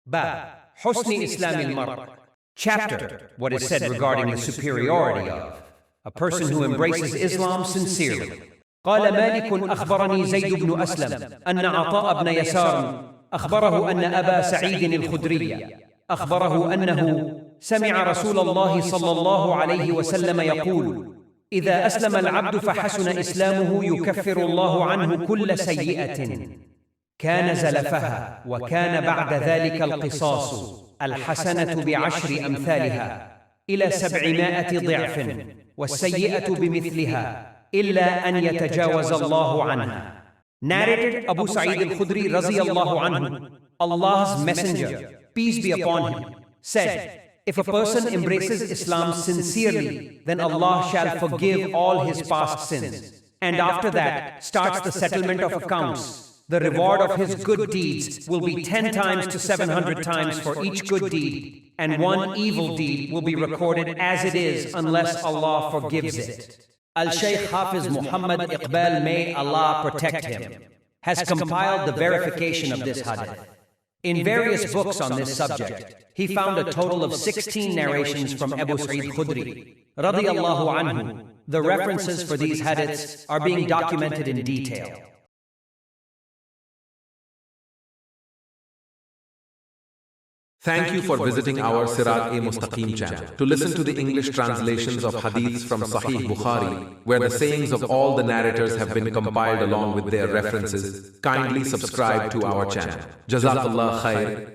Bab Husni Islam al-Mar. Chapter, what is said regarding the superiority of a person who embraces Islam sincerely. قال مالك أخبرني زيد بن أسلم أن عطاء بن يسار أخبره أن أبا سعيد الخدري أخبره أنه سمع رسول الله صلى الله عليه وسلم يقول: إذا أسلم العبد فحسن إسلامه يكفر الله عنه كل سيئة كان زلفها، وكان بعد ذلك القصاص الحسنة بعشر أمثالها إلى 700 ضعف، والسيئة بمثلها إلا أن يتجاوز الله عنها. Narrated Abu Sa'id al-Khudri radiyallahu anhu, Allah's Messenger, peace be upon him, said, if a person embraces Islam sincerely, then Allah shall forgive all his past sins. And after that starts the settlement of accounts. The reward of his good deeds will be 10 times to 700 times for each good deed, and one evil deed will be recorded as it is unless Allah forgives it. Al-Shaykh Hafiz Muhammad Iqbal, may Allah protect him, has compiled the verification of this hadith. In various books on this subject, he found a total of 16 narrations from Abu Sa'id Khudri radiyallahu anhu. The references for these hadiths are being documented in detail. Thank you for visiting our Sirat-e-Mustaqim channel. To listen to the English translations of hadiths from Sahih Bukhari, where the sayings of all the narrators have been compiled along with their references, kindly subscribe to our channel. Jazakallah khair.